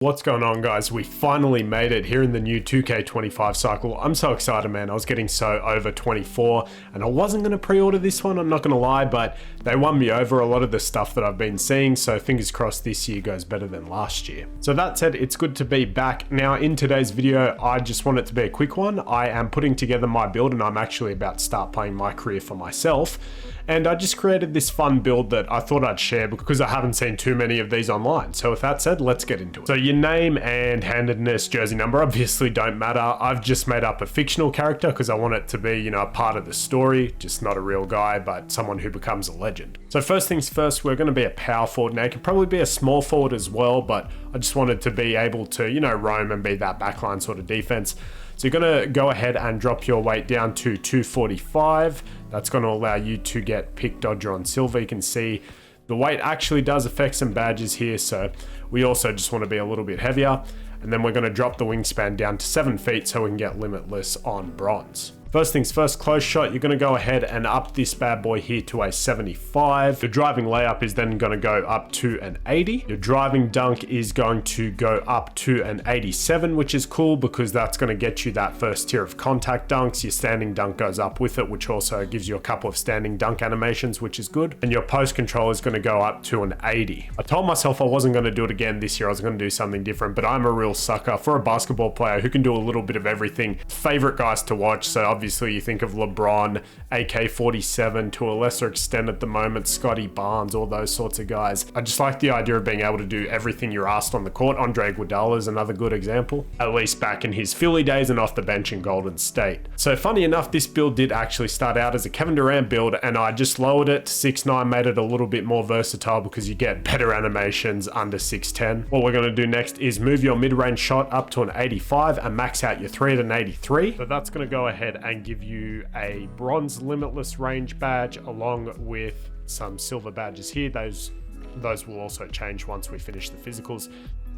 What's going on, guys? We finally made it here in the new 2K25 cycle. I'm so excited, man. I was getting so over 24 and I wasn't going to pre-order this one, I'm not going to lie, but they won me over a lot of the stuff that I've been seeing, so fingers crossed this year goes better than last year. So that said, it's good to be back. Now in today's video, I just want it to be a quick one. I am putting together my build and I'm actually about to start playing my career for myself. And I just created this fun build that I thought I'd share because I haven't seen too many of these online. So with that said, let's get into it. So your name and handedness jersey number obviously don't matter. I've just made up a fictional character because I want it to be, a part of the story, just not a real guy, but someone who becomes a legend. So first things first, we're going to be a power forward. Now it could probably be a small forward as well, but I just wanted to be able to, roam and be that backline sort of defense. So you're going to go ahead and drop your weight down to 245. That's going to allow you to get pick, dodger on silver. You can see the weight actually does affect some badges here. So we also just want to be a little bit heavier. And then we're going to drop the wingspan down to 7 feet so we can get limitless on bronze. First things first, close shot, you're going to go ahead and up this bad boy here to a 75. Your driving layup is then going to go up to an 80. Your driving dunk is going to go up to an 87, which is cool because that's going to get you that first tier of contact dunks. Your standing dunk goes up with it, which also gives you a couple of standing dunk animations, which is good. And your post control is going to go up to an 80. I told myself I wasn't going to do it again this year. I was going to do something different, but I'm a real sucker for a basketball player who can do a little bit of everything. Favorite guys to watch. So obviously you think of LeBron, AK-47, to a lesser extent at the moment, Scotty Barnes, all those sorts of guys. I just like the idea of being able to do everything you're asked on the court. Andre Iguodala is another good example, at least back in his Philly days and off the bench in Golden State. So funny enough, this build did actually start out as a Kevin Durant build and I just lowered it to 6'9", made it a little bit more versatile because you get better animations under 6'10". What we're going to do next is move your mid-range shot up to an 85 and max out your 3 at an 83. So that's going to go ahead and give you a bronze limitless range badge along with some silver badges here. Those will also change once we finish the physicals.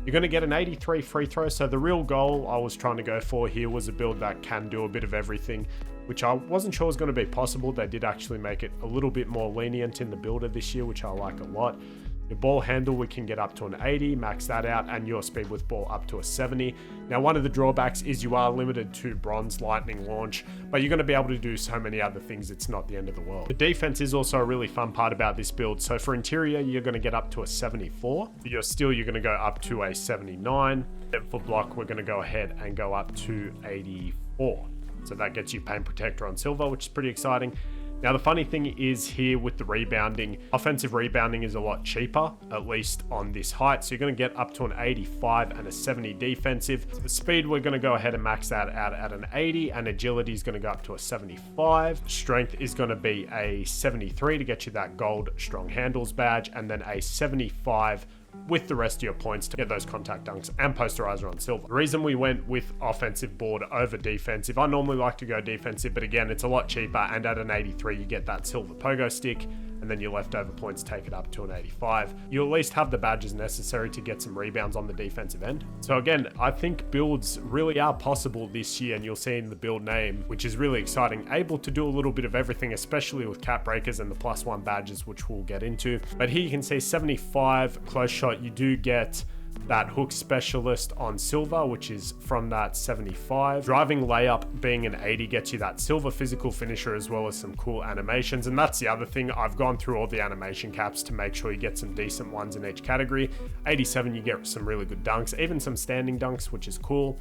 You're going to get an 83 free throw. So the real goal I was trying to go for here was a build that can do a bit of everything, which I wasn't sure was going to be possible. They did actually make it a little bit more lenient in the builder this year, which I like a lot. Your ball handle, we can get up to an 80, max that out, and your speed with ball up to a 70. Now, one of the drawbacks is you are limited to bronze lightning launch, but you're going to be able to do so many other things, it's not the end of the world. The defense is also a really fun part about this build. So for interior, you're going to get up to a 74. For your steel, you're going to go up to a 79. Then for block, we're going to go ahead and go up to 84. So that gets you paint protector on silver, which is pretty exciting. Now, the funny thing is here with the rebounding, offensive rebounding is a lot cheaper, at least on this height. So you're going to get up to an 85 and a 70 defensive. The speed, we're going to go ahead and max that out at an 80, and agility is going to go up to a 75. Strength is going to be a 73 to get you that gold strong handles badge, and then a 75 with the rest of your points to get those contact dunks and posterizer on silver. The reason we went with offensive board over defensive, I normally like to go defensive, but again, it's a lot cheaper, and at an 83, you get that silver pogo stick, and then your leftover points take it up to an 85. You at least have the badges necessary to get some rebounds on the defensive end. So again, I think builds really are possible this year, and you'll see in the build name, which is really exciting, able to do a little bit of everything, especially with cap breakers and the +1 badges, which we'll get into. But here you can see 75 close shot, you do get that hook specialist on silver, which is from that 75. Driving layup being an 80 gets you that silver physical finisher as well as some cool animations. And that's the other thing, I've gone through all the animation caps to make sure you get some decent ones in each category. 87, you get some really good dunks, even some standing dunks, which is cool.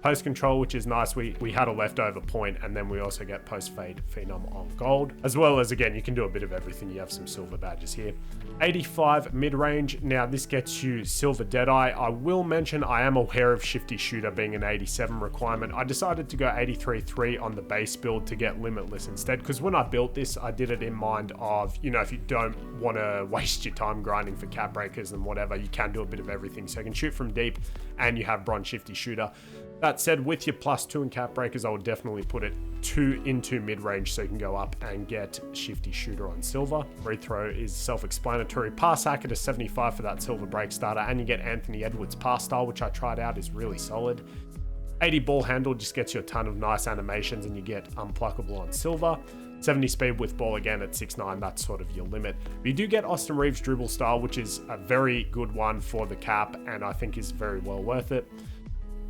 Post control, which is nice. We had a leftover point, and then we also get post fade phenom on gold, as well as, again, you can do a bit of everything. You have some silver badges here. 85 mid range. Now this gets you silver deadeye. I will mention I am aware of shifty shooter being an 87 requirement. I decided to go 83-3 on the base build to get limitless instead, because when I built this, I did it in mind of, if you don't want to waste your time grinding for cap breakers and whatever, you can do a bit of everything. So you can shoot from deep and you have bronze shifty shooter. That said, with your +2 and cap breakers, I would definitely put it 2 into mid-range so you can go up and get shifty shooter on silver. Free throw is self-explanatory. Pass hack at a 75 for that silver break starter, and you get Anthony Edwards pass style, which I tried out, is really solid. 80 ball handle just gets you a ton of nice animations, and you get unpluckable on silver. 70 speed with ball again at 6'9", that's sort of your limit. But you do get Austin Reaves dribble style, which is a very good one for the cap, and I think is very well worth it.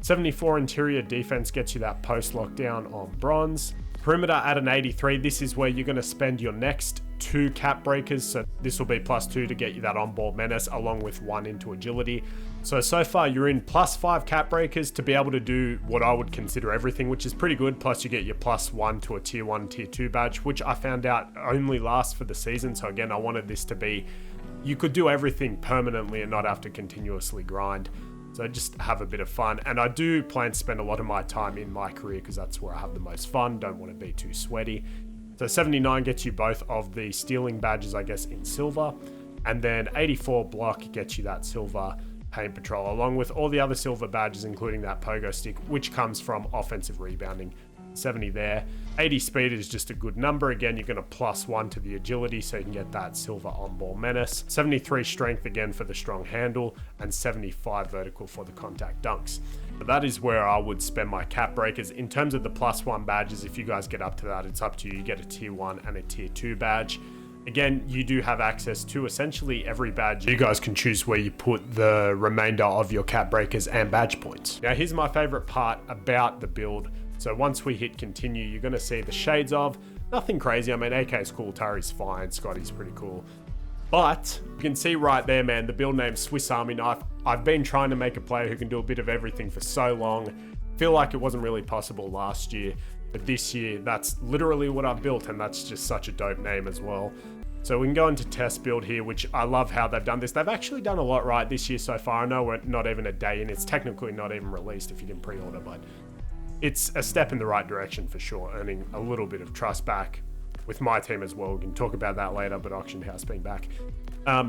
74 interior defense gets you that post lockdown on bronze. Perimeter at an 83, this is where you're going to spend your next 2 cap breakers, so this will be +2 to get you that on-ball menace, along with 1 into agility. So far you're in +5 cap breakers to be able to do what I would consider everything, which is pretty good, plus you get your +1 to a tier 1, tier 2 badge, which I found out only lasts for the season, so again, I wanted this to be, you could do everything permanently and not have to continuously grind. So just have a bit of fun. And I do plan to spend a lot of my time in my career because that's where I have the most fun. Don't want to be too sweaty. So 79 gets you both of the stealing badges, I guess, in silver. And then 84 block gets you that silver paint patrol, along with all the other silver badges, including that pogo stick, which comes from offensive rebounding. 70 there. 80 speed is just a good number. Again, you're going to +1 to the agility, so you can get that silver on-ball menace. 73 strength again for the strong handle, and 75 vertical for the contact dunks. But that is where I would spend my cap breakers. In terms of the +1 badges, if you guys get up to that, it's up to you. You get a tier 1 and a tier 2 badge. Again, you do have access to essentially every badge. You guys can choose where you put the remainder of your cap breakers and badge points. Now, here's my favorite part about the build. So once we hit continue, you're going to see the shades of, nothing crazy. I mean, AK's cool, Tari's fine, Scotty's pretty cool. But you can see right there, man, the build name Swiss Army Knife. I've been trying to make a player who can do a bit of everything for so long. Feel like it wasn't really possible last year, but this year, that's literally what I've built, and that's just such a dope name as well. So we can go into test build here, which I love how they've done this. They've actually done a lot right this year so far. I know we're not even a day in. It's technically not even released if you can pre-order, but it's a step in the right direction for sure, earning a little bit of trust back with my team as well. We can talk about that later, but Auction House being back.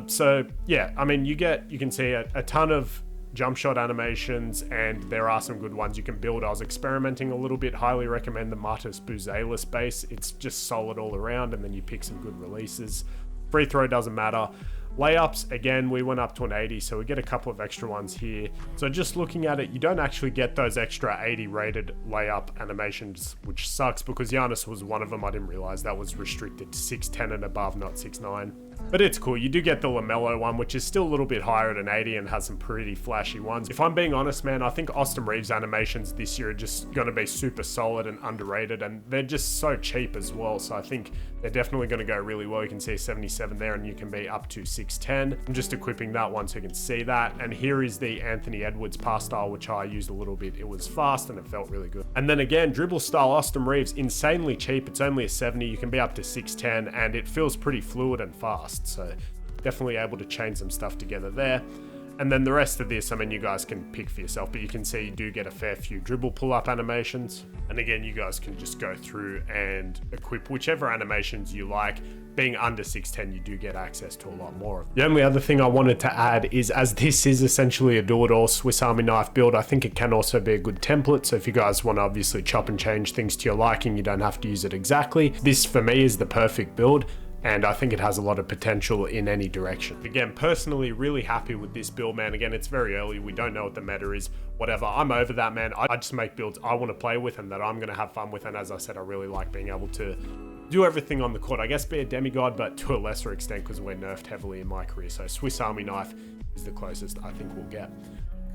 So yeah, I mean, you can see a ton of jump shot animations, and there are some good ones you can build. I was experimenting a little bit. Highly recommend the Matas Buzelis base. It's just solid all around, and then you pick some good releases. Free throw doesn't matter. Layups, again, we went up to an 80, so we get a couple of extra ones here. So just looking at it, you don't actually get those extra 80 rated layup animations, which sucks because Giannis was one of them. I didn't realize that was restricted to 6'10 and above, not 6'9. But it's cool. You do get the LaMelo one, which is still a little bit higher at an 80 and has some pretty flashy ones. If I'm being honest, man, I think Austin Reaves animations this year are just going to be super solid and underrated, and they're just so cheap as well. So I think they're definitely going to go really well. You can see 77 there, and you can be up to 6'10. I'm just equipping that one so you can see that. And here is the Anthony Edwards pass style, which I used a little bit. It was fast and it felt really good. And then again, dribble style Austin Reaves, insanely cheap. It's only a 70. You can be up to 6'10, and it feels pretty fluid and fast. So definitely able to chain some stuff together there. And then the rest of this, I mean, you guys can pick for yourself, but you can see you do get a fair few dribble pull-up animations. And again, you guys can just go through and equip whichever animations you like. Being under 6'10, you do get access to a lot more of them. The only other thing I wanted to add is, as this is essentially a do-it-all Swiss Army knife build, I think it can also be a good template. So if you guys want to obviously chop and change things to your liking, you don't have to use it exactly. This, for me, is the perfect build, and I think it has a lot of potential in any direction. Again, personally, really happy with this build, man. Again, it's very early. We don't know what the meta is, whatever. I'm over that, man. I just make builds I want to play with and that I'm going to have fun with. And as I said, I really like being able to do everything on the court. I guess be a demigod, but to a lesser extent because we're nerfed heavily in my career. So Swiss Army knife is the closest I think we'll get.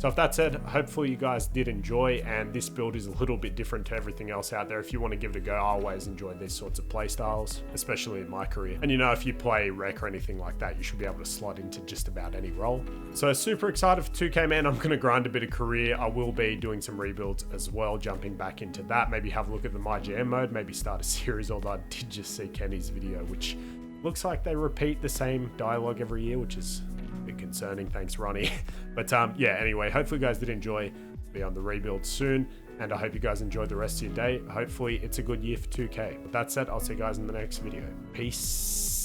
So if that said, hopefully you guys did enjoy, and this build is a little bit different to everything else out there. If you want to give it a go, I always enjoy these sorts of play styles, especially in my career. And you know, if you play rec or anything like that, you should be able to slot into just about any role. So super excited for 2K, man. I'm going to grind a bit of career. I will be doing some rebuilds as well, jumping back into that. Maybe have a look at the MyGM mode, maybe start a series, although I did just see Kenny's video, which looks like they repeat the same dialogue every year, which is a bit concerning. Thanks, Ronnie. But yeah, anyway, hopefully you guys did enjoy. Be on the rebuild soon, and I hope you guys enjoyed the rest of your day. Hopefully it's a good year for 2K. With that said, I'll see you guys in the next video. Peace.